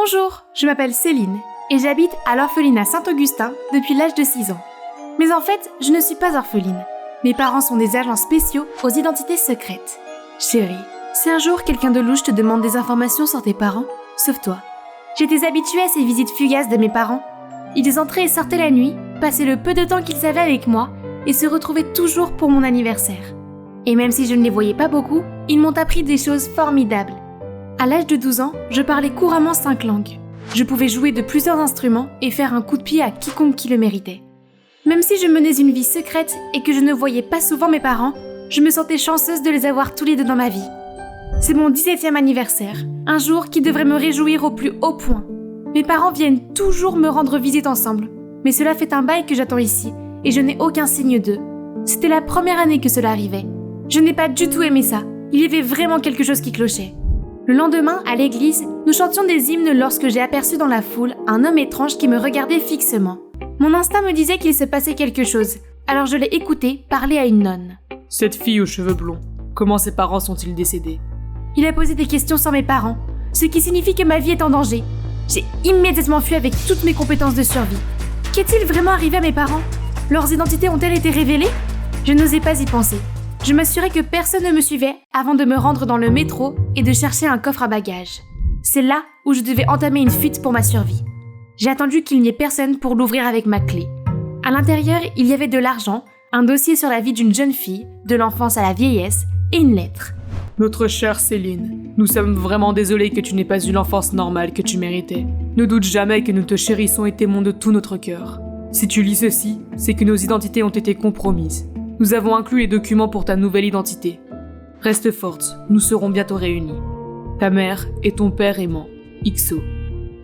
Bonjour, je m'appelle Céline et j'habite à l'orphelinat Saint-Augustin depuis l'âge de 6 ans. Mais en fait, je ne suis pas orpheline. Mes parents sont des agents spéciaux aux identités secrètes. Chérie, si un jour quelqu'un de louche te demande des informations sur tes parents, sauve-toi. J'étais habituée à ces visites fugaces de mes parents. Ils entraient et sortaient la nuit, passaient le peu de temps qu'ils avaient avec moi et se retrouvaient toujours pour mon anniversaire. Et même si je ne les voyais pas beaucoup, ils m'ont appris des choses formidables. À l'âge de 12 ans, je parlais couramment 5 langues. Je pouvais jouer de plusieurs instruments et faire un coup de pied à quiconque qui le méritait. Même si je menais une vie secrète et que je ne voyais pas souvent mes parents, je me sentais chanceuse de les avoir tous les deux dans ma vie. C'est mon 17e anniversaire, un jour qui devrait me réjouir au plus haut point. Mes parents viennent toujours me rendre visite ensemble, mais cela fait un bail que j'attends ici et je n'ai aucun signe d'eux. C'était la première année que cela arrivait. Je n'ai pas du tout aimé ça, il y avait vraiment quelque chose qui clochait. Le lendemain, à l'église, nous chantions des hymnes lorsque j'ai aperçu dans la foule un homme étrange qui me regardait fixement. Mon instinct me disait qu'il se passait quelque chose, alors je l'ai écouté parler à une nonne. Cette fille aux cheveux blonds, comment ses parents sont-ils décédés? Il a posé des questions sur mes parents, ce qui signifie que ma vie est en danger. J'ai immédiatement fui avec toutes mes compétences de survie. Qu'est-il vraiment arrivé à mes parents? Leurs identités ont-elles été révélées? Je n'osais pas y penser. Je m'assurais que personne ne me suivait avant de me rendre dans le métro et de chercher un coffre à bagages. C'est là où je devais entamer une fuite pour ma survie. J'ai attendu qu'il n'y ait personne pour l'ouvrir avec ma clé. À l'intérieur, il y avait de l'argent, un dossier sur la vie d'une jeune fille, de l'enfance à la vieillesse, et une lettre. Notre chère Céline, nous sommes vraiment désolés que tu n'aies pas eu l'enfance normale que tu méritais. Ne doute jamais que nous te chérissons et t'aimons de tout notre cœur. Si tu lis ceci, c'est que nos identités ont été compromises. Nous avons inclus les documents pour ta nouvelle identité. Reste forte, nous serons bientôt réunis. Ta mère et ton père aimant, XO.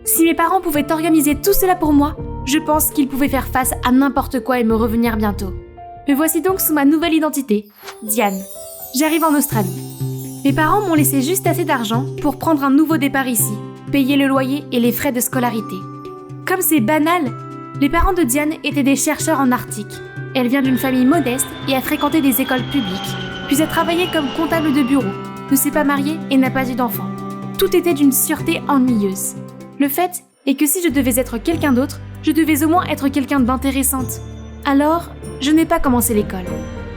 Si mes parents pouvaient organiser tout cela pour moi, je pense qu'ils pouvaient faire face à n'importe quoi et me revenir bientôt. Me voici donc sous ma nouvelle identité, Diane. J'arrive en Australie. Mes parents m'ont laissé juste assez d'argent pour prendre un nouveau départ ici, payer le loyer et les frais de scolarité. Comme c'est banal, les parents de Diane étaient des chercheurs en Arctique. Elle vient d'une famille modeste et a fréquenté des écoles publiques, puis a travaillé comme comptable de bureau, ne s'est pas mariée et n'a pas eu d'enfant. Tout était d'une sûreté ennuyeuse. Le fait est que si je devais être quelqu'un d'autre, je devais au moins être quelqu'un d'intéressante. Alors, je n'ai pas commencé l'école.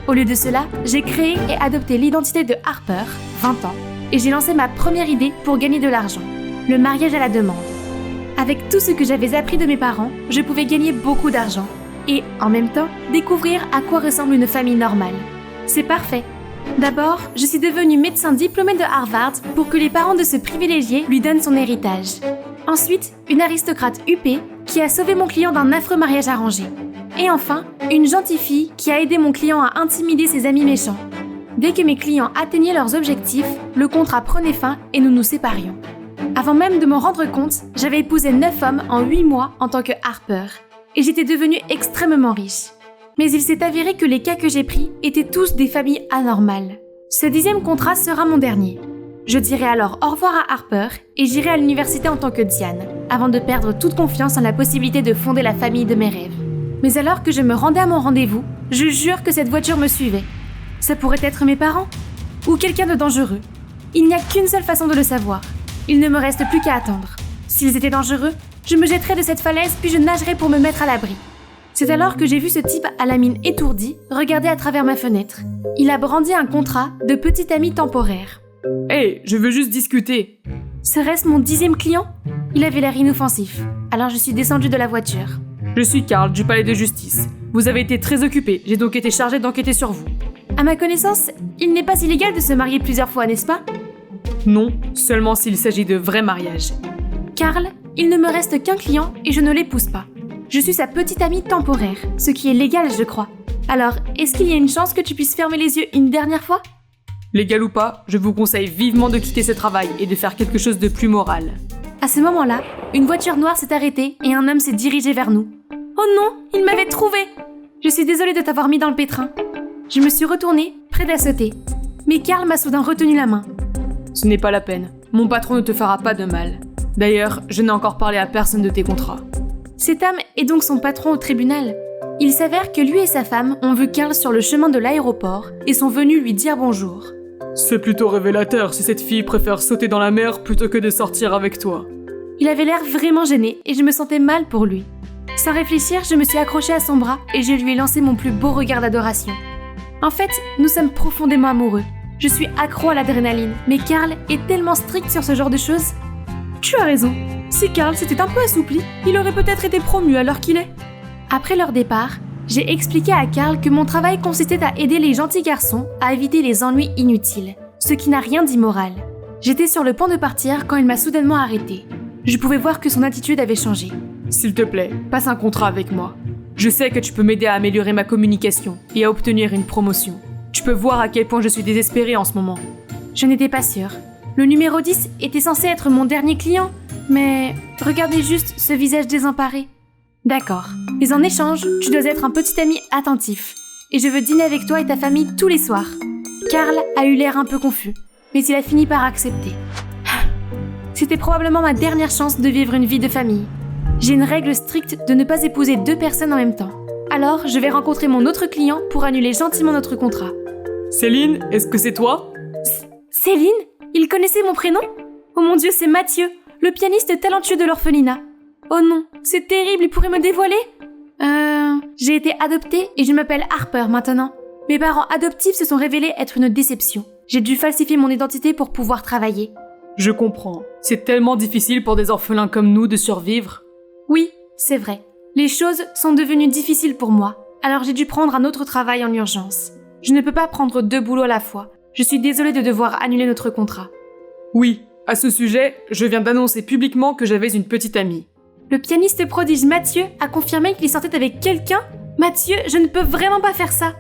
Au lieu de cela, j'ai créé et adopté l'identité de Harper, 20 ans, et j'ai lancé ma première idée pour gagner de l'argent, le mariage à la demande. Avec tout ce que j'avais appris de mes parents, je pouvais gagner beaucoup d'argent. Et, en même temps, découvrir à quoi ressemble une famille normale. C'est parfait. D'abord, je suis devenue médecin diplômée de Harvard pour que les parents de ce privilégié lui donnent son héritage. Ensuite, une aristocrate huppée qui a sauvé mon client d'un affreux mariage arrangé. Et enfin, une gentille fille qui a aidé mon client à intimider ses amis méchants. Dès que mes clients atteignaient leurs objectifs, le contrat prenait fin et nous nous séparions. Avant même de m'en rendre compte, j'avais épousé 9 hommes en 8 mois en tant que Harper. Et j'étais devenue extrêmement riche. Mais il s'est avéré que les cas que j'ai pris étaient tous des familles anormales. Ce 10e contrat sera mon dernier. Je dirai alors au revoir à Harper et j'irai à l'université en tant que Diane, avant de perdre toute confiance en la possibilité de fonder la famille de mes rêves. Mais alors que je me rendais à mon rendez-vous, je jure que cette voiture me suivait. Ça pourrait être mes parents ou quelqu'un de dangereux. Il n'y a qu'une seule façon de le savoir. Il ne me reste plus qu'à attendre. S'ils étaient dangereux, je me jetterai de cette falaise puis je nagerai pour me mettre à l'abri. C'est alors que j'ai vu ce type à la mine étourdie regarder à travers ma fenêtre. Il a brandi un contrat de petit ami temporaire. Hey, je veux juste discuter. Serait-ce mon 10e client? Il avait l'air inoffensif. Alors je suis descendue de la voiture. Je suis Carl du palais de justice. Vous avez été très occupé, j'ai donc été chargé d'enquêter sur vous. À ma connaissance, il n'est pas illégal de se marier plusieurs fois, n'est-ce pas? Non, seulement s'il s'agit de vrais mariages. Carl, il ne me reste qu'un client et je ne l'épouse pas. Je suis sa petite amie temporaire, ce qui est légal, je crois. Alors, est-ce qu'il y a une chance que tu puisses fermer les yeux une dernière fois? Légal ou pas, je vous conseille vivement de quitter ce travail et de faire quelque chose de plus moral. À ce moment-là, une voiture noire s'est arrêtée et un homme s'est dirigé vers nous. Oh non, il m'avait trouvé! Je suis désolée de t'avoir mis dans le pétrin. Je me suis retournée, prête à sauter. Mais Carl m'a soudain retenu la main. Ce n'est pas la peine, mon patron ne te fera pas de mal. D'ailleurs, je n'ai encore parlé à personne de tes contrats. Cet homme est donc son patron au tribunal. Il s'avère que lui et sa femme ont vu Carl sur le chemin de l'aéroport et sont venus lui dire bonjour. C'est plutôt révélateur si cette fille préfère sauter dans la mer plutôt que de sortir avec toi. Il avait l'air vraiment gêné et je me sentais mal pour lui. Sans réfléchir, je me suis accrochée à son bras et je lui ai lancé mon plus beau regard d'adoration. En fait, nous sommes profondément amoureux. Je suis accro à l'adrénaline, mais Karl est tellement strict sur ce genre de choses. Tu as raison. Si Karl s'était un peu assoupli, il aurait peut-être été promu à l'heure qu'il est. Après leur départ, j'ai expliqué à Karl que mon travail consistait à aider les gentils garçons à éviter les ennuis inutiles, ce qui n'a rien d'immoral. J'étais sur le point de partir quand il m'a soudainement arrêtée. Je pouvais voir que son attitude avait changé. S'il te plaît, passe un contrat avec moi. Je sais que tu peux m'aider à améliorer ma communication et à obtenir une promotion. Tu peux voir à quel point je suis désespérée en ce moment. Je n'étais pas sûre. Le numéro 10 était censé être mon dernier client, mais regardez juste ce visage désemparé. D'accord, mais en échange, tu dois être un petit ami attentif. Et je veux dîner avec toi et ta famille tous les soirs. Karl a eu l'air un peu confus, mais il a fini par accepter. C'était probablement ma dernière chance de vivre une vie de famille. J'ai une règle stricte de ne pas épouser 2 personnes en même temps. Alors, je vais rencontrer mon autre client pour annuler gentiment notre contrat. Céline, est-ce que c'est toi? Céline? Il connaissait mon prénom? Oh mon Dieu, c'est Mathieu, le pianiste talentueux de l'orphelinat. Oh non, c'est terrible, il pourrait me dévoiler? J'ai été adoptée et je m'appelle Harper maintenant. Mes parents adoptifs se sont révélés être une déception. J'ai dû falsifier mon identité pour pouvoir travailler. Je comprends. C'est tellement difficile pour des orphelins comme nous de survivre. Oui, c'est vrai. Les choses sont devenues difficiles pour moi, alors j'ai dû prendre un autre travail en urgence. Je ne peux pas prendre 2 boulots à la fois. Je suis désolée de devoir annuler notre contrat. Oui, à ce sujet, je viens d'annoncer publiquement que j'avais une petite amie. Le pianiste prodige Mathieu a confirmé qu'il sortait avec quelqu'un? Mathieu, je ne peux vraiment pas faire ça.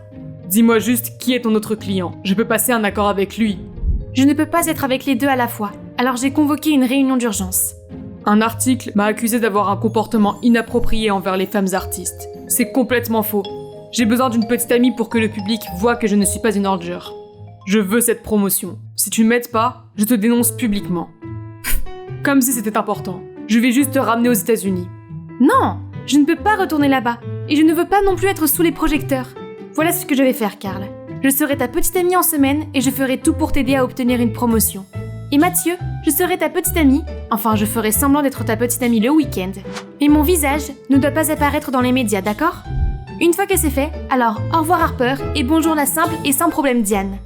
Dis-moi juste qui est ton autre client. Je peux passer un accord avec lui. Je ne peux pas être avec les 2 à la fois, alors j'ai convoqué une réunion d'urgence. Un article m'a accusé d'avoir un comportement inapproprié envers les femmes artistes. C'est complètement faux. J'ai besoin d'une petite amie pour que le public voit que je ne suis pas une ordure. Je veux cette promotion. Si tu ne m'aides pas, je te dénonce publiquement. Comme si c'était important. Je vais juste te ramener aux États-Unis. Non, je ne peux pas retourner là-bas. Et je ne veux pas non plus être sous les projecteurs. Voilà ce que je vais faire, Karl. Je serai ta petite amie en semaine et je ferai tout pour t'aider à obtenir une promotion. Et Mathieu, je serai ta petite amie. Enfin, je ferai semblant d'être ta petite amie le week-end. Mais mon visage ne doit pas apparaître dans les médias, d'accord? Une fois que c'est fait, alors au revoir Harper et bonjour la simple et sans problème Diane.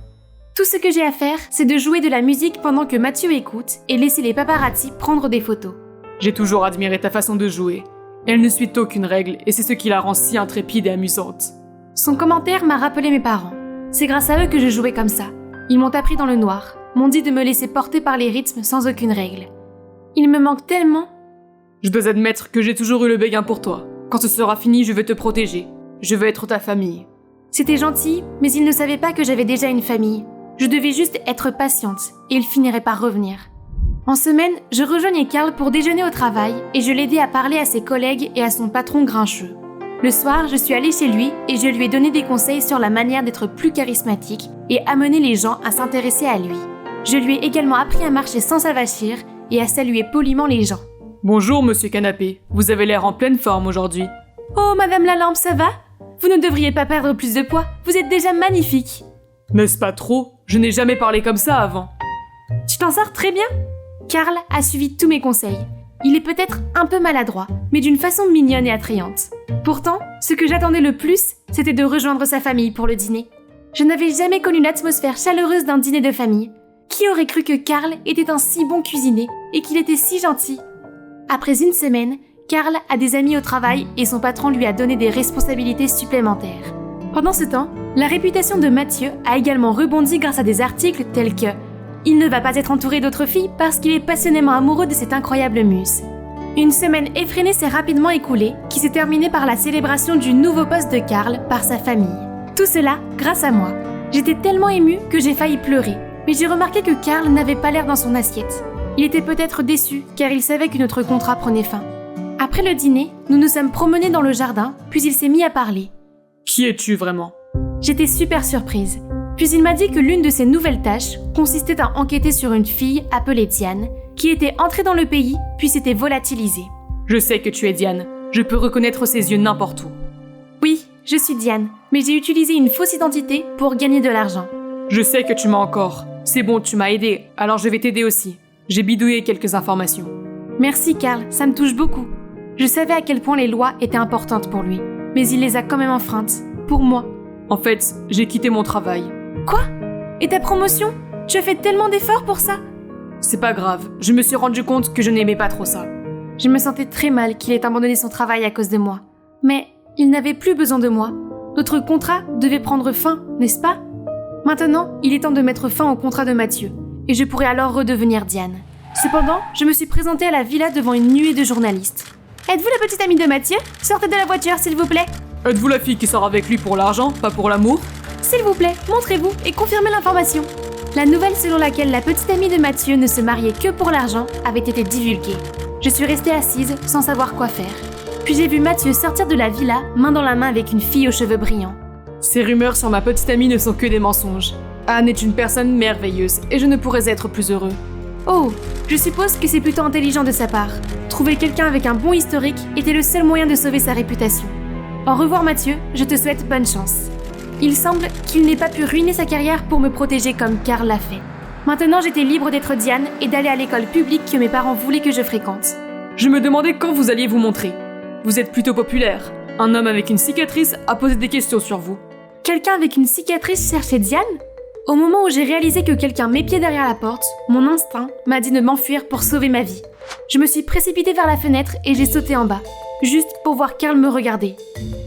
Tout ce que j'ai à faire, c'est de jouer de la musique pendant que Mathieu écoute et laisser les paparazzi prendre des photos. J'ai toujours admiré ta façon de jouer. Elle ne suit aucune règle et c'est ce qui la rend si intrépide et amusante. Son commentaire m'a rappelé mes parents. C'est grâce à eux que je jouais comme ça. Ils m'ont appris dans le noir, m'ont dit de me laisser porter par les rythmes sans aucune règle. Il me manque tellement. Je dois admettre que j'ai toujours eu le béguin pour toi. Quand ce sera fini, je veux te protéger. Je veux être ta famille. C'était gentil, mais ils ne savaient pas que j'avais déjà une famille. Je devais juste être patiente, et il finirait par revenir. En semaine, je rejoignais Karl pour déjeuner au travail, et je l'aidais à parler à ses collègues et à son patron grincheux. Le soir, je suis allée chez lui, et je lui ai donné des conseils sur la manière d'être plus charismatique et amener les gens à s'intéresser à lui. Je lui ai également appris à marcher sans s'avachir et à saluer poliment les gens. Bonjour, monsieur Canapé. Vous avez l'air en pleine forme aujourd'hui. Oh, madame la lampe, ça va? Vous ne devriez pas perdre plus de poids, vous êtes déjà magnifique. N'est-ce pas trop? Je n'ai jamais parlé comme ça avant. Tu t'en sors très bien. Karl a suivi tous mes conseils. Il est peut-être un peu maladroit, mais d'une façon mignonne et attrayante. Pourtant, ce que j'attendais le plus, c'était de rejoindre sa famille pour le dîner. Je n'avais jamais connu l'atmosphère chaleureuse d'un dîner de famille. Qui aurait cru que Karl était un si bon cuisinier et qu'il était si gentil? Après une semaine, Karl a des amis au travail et son patron lui a donné des responsabilités supplémentaires. Pendant ce temps, la réputation de Mathieu a également rebondi grâce à des articles tels que « Il ne va pas être entouré d'autres filles parce qu'il est passionnément amoureux de cette incroyable muse ». Une semaine effrénée s'est rapidement écoulée, qui s'est terminée par la célébration du nouveau poste de Karl par sa famille. Tout cela grâce à moi. J'étais tellement émue que j'ai failli pleurer, mais j'ai remarqué que Karl n'avait pas l'air dans son assiette. Il était peut-être déçu, car il savait que notre contrat prenait fin. Après le dîner, nous nous sommes promenés dans le jardin, puis il s'est mis à parler. Qui es-tu vraiment? J'étais super surprise. Puis il m'a dit que l'une de ses nouvelles tâches consistait à enquêter sur une fille appelée Diane, qui était entrée dans le pays, puis s'était volatilisée. Je sais que tu es Diane. Je peux reconnaître ses yeux n'importe où. Oui, je suis Diane, mais j'ai utilisé une fausse identité pour gagner de l'argent. Je sais que tu m'as encore. C'est bon, tu m'as aidé, alors je vais t'aider aussi. J'ai bidouillé quelques informations. Merci Karl, ça me touche beaucoup. Je savais à quel point les lois étaient importantes pour lui, mais il les a quand même enfreintes. Pour moi. En fait, j'ai quitté mon travail. Quoi? Et ta promotion? Tu as fait tellement d'efforts pour ça? C'est pas grave, je me suis rendu compte que je n'aimais pas trop ça. Je me sentais très mal qu'il ait abandonné son travail à cause de moi. Mais il n'avait plus besoin de moi. Notre contrat devait prendre fin, n'est-ce pas? Maintenant, il est temps de mettre fin au contrat de Mathieu, et je pourrais alors redevenir Diane. Cependant, je me suis présentée à la villa devant une nuée de journalistes. Êtes-vous la petite amie de Mathieu? Sortez de la voiture, s'il vous plaît. Êtes-vous la fille qui sort avec lui pour l'argent, pas pour l'amour? S'il vous plaît, montrez-vous et confirmez l'information. La nouvelle selon laquelle la petite amie de Mathieu ne se mariait que pour l'argent avait été divulguée. Je suis restée assise sans savoir quoi faire. Puis j'ai vu Mathieu sortir de la villa, main dans la main avec une fille aux cheveux brillants. Ces rumeurs sur ma petite amie ne sont que des mensonges. Anne est une personne merveilleuse et je ne pourrais être plus heureux. Oh, je suppose que c'est plutôt intelligent de sa part. Trouver quelqu'un avec un bon historique était le seul moyen de sauver sa réputation. Au revoir Mathieu, je te souhaite bonne chance. Il semble qu'il n'ait pas pu ruiner sa carrière pour me protéger comme Karl l'a fait. Maintenant j'étais libre d'être Diane et d'aller à l'école publique que mes parents voulaient que je fréquente. Je me demandais quand vous alliez vous montrer. Vous êtes plutôt populaire. Un homme avec une cicatrice a posé des questions sur vous. Quelqu'un avec une cicatrice cherchait Diane? Au moment où j'ai réalisé que quelqu'un m'épiait derrière la porte, mon instinct m'a dit de m'enfuir pour sauver ma vie. Je me suis précipitée vers la fenêtre et j'ai sauté en bas, juste pour voir Karl me regarder.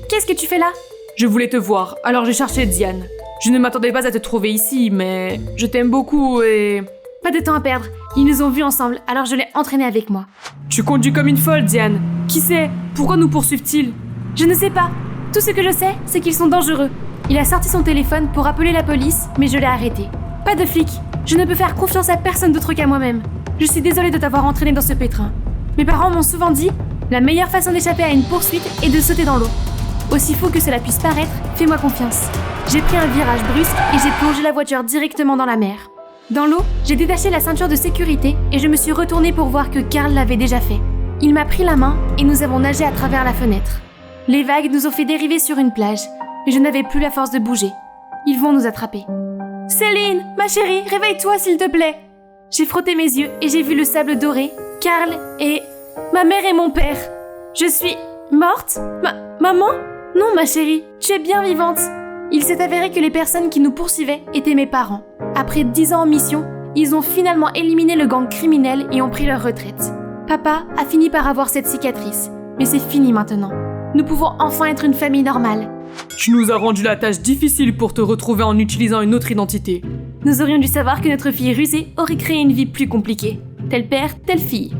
Qu'est-ce que tu fais là? Je voulais te voir, alors j'ai cherché Diane. Je ne m'attendais pas à te trouver ici, mais je t'aime beaucoup et... Pas de temps à perdre, ils nous ont vus ensemble, alors je l'ai entraîné avec moi. Tu conduis comme une folle, Diane. Qui sait? Pourquoi nous poursuivent-ils? Je ne sais pas. Tout ce que je sais, c'est qu'ils sont dangereux. Il a sorti son téléphone pour appeler la police, mais je l'ai arrêté. Pas de flic. Je ne peux faire confiance à personne d'autre qu'à moi-même. Je suis désolée de t'avoir entraîné dans ce pétrin. Mes parents m'ont souvent dit, la meilleure façon d'échapper à une poursuite est de sauter dans l'eau. Aussi fou que cela puisse paraître, fais-moi confiance. J'ai pris un virage brusque et j'ai plongé la voiture directement dans la mer. Dans l'eau, j'ai détaché la ceinture de sécurité et je me suis retournée pour voir que Karl l'avait déjà fait. Il m'a pris la main et nous avons nagé à travers la fenêtre. Les vagues nous ont fait dériver sur une plage, mais je n'avais plus la force de bouger. Ils vont nous attraper. Céline, ma chérie, réveille-toi s'il te plaît. J'ai frotté mes yeux et j'ai vu le sable doré, Karl et... ma mère et mon père. Je suis... morte? Maman? Non, ma chérie, tu es bien vivante. Il s'est avéré que les personnes qui nous poursuivaient étaient mes parents. Après 10 ans en mission, ils ont finalement éliminé le gang criminel et ont pris leur retraite. Papa a fini par avoir cette cicatrice, mais c'est fini maintenant. Nous pouvons enfin être une famille normale. Tu nous as rendu la tâche difficile pour te retrouver en utilisant une autre identité. Nous aurions dû savoir que notre fille rusée aurait créé une vie plus compliquée. Tel père, telle fille.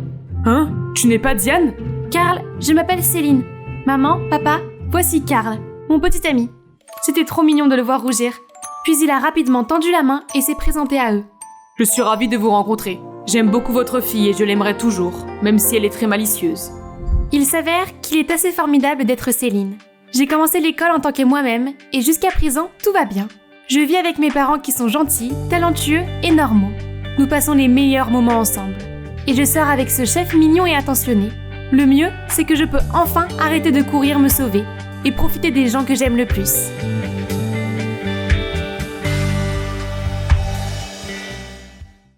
Hein? Tu n'es pas Diane? Karl, je m'appelle Céline. Maman, papa, voici Karl, mon petit ami. C'était trop mignon de le voir rougir. Puis il a rapidement tendu la main et s'est présenté à eux. Je suis ravie de vous rencontrer. J'aime beaucoup votre fille et je l'aimerai toujours, même si elle est très malicieuse. Il s'avère qu'il est assez formidable d'être Céline. J'ai commencé l'école en tant que moi-même et jusqu'à présent, tout va bien. Je vis avec mes parents qui sont gentils, talentueux et normaux. Nous passons les meilleurs moments ensemble. Et je sors avec ce chef mignon et attentionné. Le mieux, c'est que je peux enfin arrêter de courir me sauver et profiter des gens que j'aime le plus.